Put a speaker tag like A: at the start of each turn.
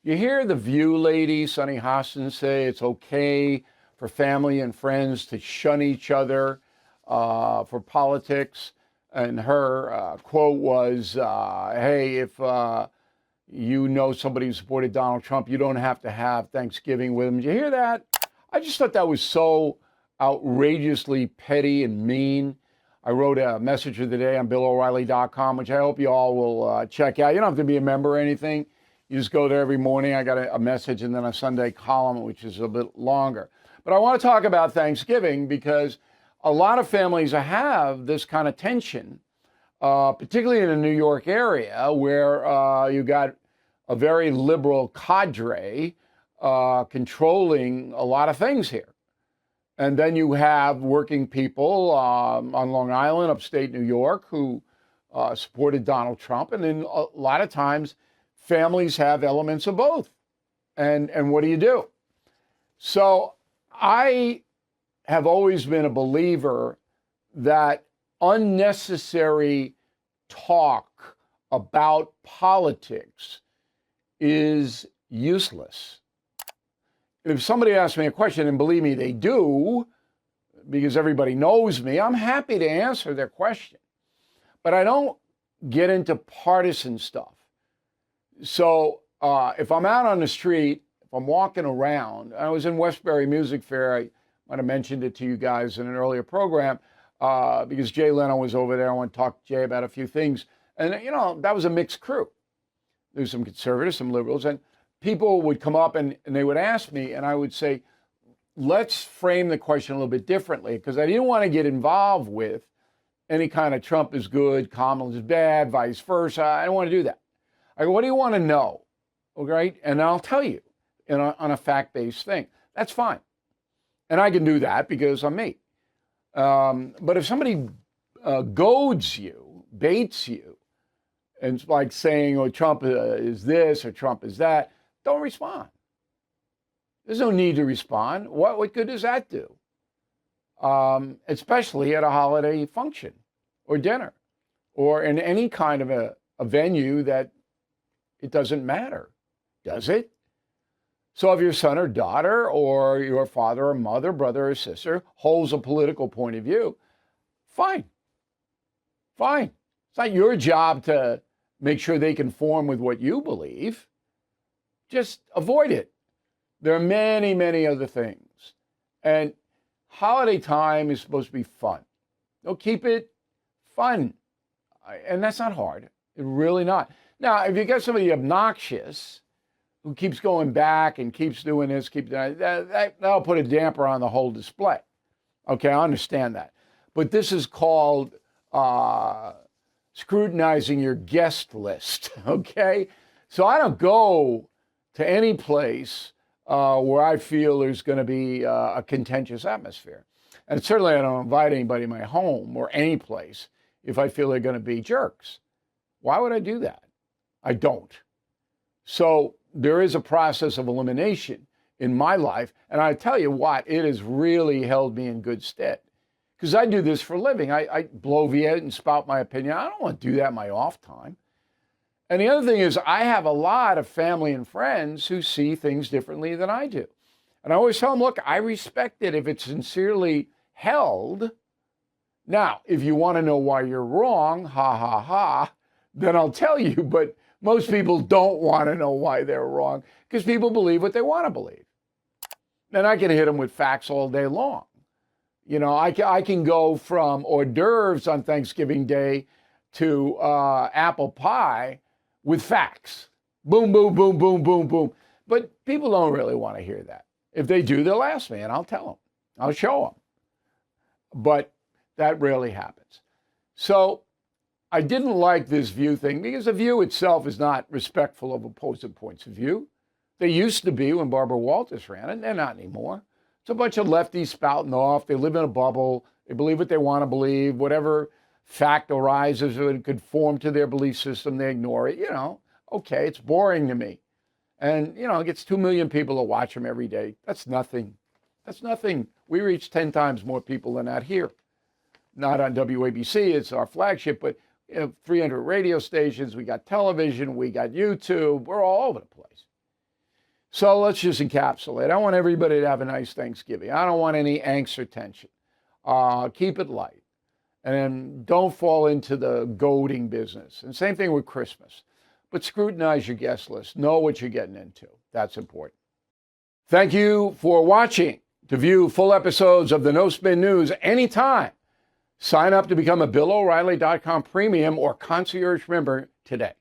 A: You hear the View lady, Sunny Hostin, say it's okay for family and friends to shun each other for politics. And her quote was, hey, if you know somebody who supported Donald Trump, you don't have to have Thanksgiving with them. Did you hear that? I just thought that was so outrageously petty and mean. I wrote a message of the day on BillO'Reilly.com, which I hope you all will check out. You don't have to be a member or anything. You just go there every morning. I got a message and then a Sunday column, which is a bit longer. But I want to talk about Thanksgiving because a lot of families have this kind of tension, particularly in the New York area where you got a very liberal cadre controlling a lot of things here. And then you have working people on Long Island, upstate New York, who supported Donald Trump. And then a lot of times, families have elements of both. And what do? So I have always been a believer that unnecessary talk about politics is useless. If somebody asks me a question, and believe me, they do, because everybody knows me, I'm happy to answer their question. But I don't get into partisan stuff. So if I'm out on the street, if I'm walking around, I was in Westbury Music Fair. I might have mentioned it to you guys in an earlier program because Jay Leno was over there. I want to talk to Jay about a few things. And, you know, that was a mixed crew. There's some conservatives, some liberals, and people would come up and they would ask me, and I would say, let's frame the question a little bit differently, because I didn't want to get involved with any kind of Trump is good, Kamala is bad, vice versa. I don't want to do that. I go, what do you want to know? Okay, and I'll tell you on a fact-based thing. That's fine. And I can do that because I'm me. But if somebody goads you, baits you, and it's like saying, oh, Trump is this or Trump is that, don't respond. There's no need to respond. What good does that do? Especially at a holiday function or dinner or in any kind of a venue that it doesn't matter, does it? So if your son or daughter or your father or mother, brother or sister holds a political point of view, fine. Fine. It's not your job to make sure they conform with what you believe. Just avoid it. There are many, many other things. And holiday time is supposed to be fun. They'll keep it fun. And that's not hard. It's really not. Now, if you get somebody obnoxious who keeps going back and keeps doing this, keeps doing that'll put a damper on the whole display. Okay, I understand that. But this is called scrutinizing your guest list, okay? So I don't go to any place where I feel there's going to be a contentious atmosphere. And certainly I don't invite anybody in my home or any place if I feel they're going to be jerks. Why would I do that? I don't. So there is a process of elimination in my life. And I tell you what, it has really held me in good stead. Because I do this for a living. I bloviate and spout my opinion. I don't want to do that in my off time. And the other thing is I have a lot of family and friends who see things differently than I do. And I always tell them, look, I respect it if it's sincerely held. Now, if you want to know why you're wrong, ha, ha, ha, then I'll tell you. But most people don't want to know why they're wrong because people believe what they want to believe. And I can hit them with facts all day long. You know, I can go from hors d'oeuvres on Thanksgiving Day to apple pie with facts. Boom, boom, boom, boom, boom, boom. But people don't really want to hear that. If they do, they'll ask me and I'll tell them. I'll show them. But that rarely happens. So I didn't like this View thing because the View itself is not respectful of opposing points of view. They used to be when Barbara Walters ran it. They're not anymore. It's a bunch of lefties spouting off. They live in a bubble. They believe what they want to believe. Whatever fact arises that could conform to their belief system, they ignore it. You know, okay, it's boring to me. And, you know, it gets 2 million people to watch them every day. That's nothing. That's nothing. We reach 10 times more people than that here. Not on WABC, it's our flagship, but 300 radio stations. We got television. We got YouTube. We're all over the place. So let's just encapsulate. I want everybody to have a nice Thanksgiving. I don't want any angst or tension. Keep it light. And then don't fall into the goading business. And same thing with Christmas. But scrutinize your guest list. Know what you're getting into. That's important. Thank you for watching. To view full episodes of the No Spin News anytime, sign up to become a BillO'Reilly.com premium or concierge member today.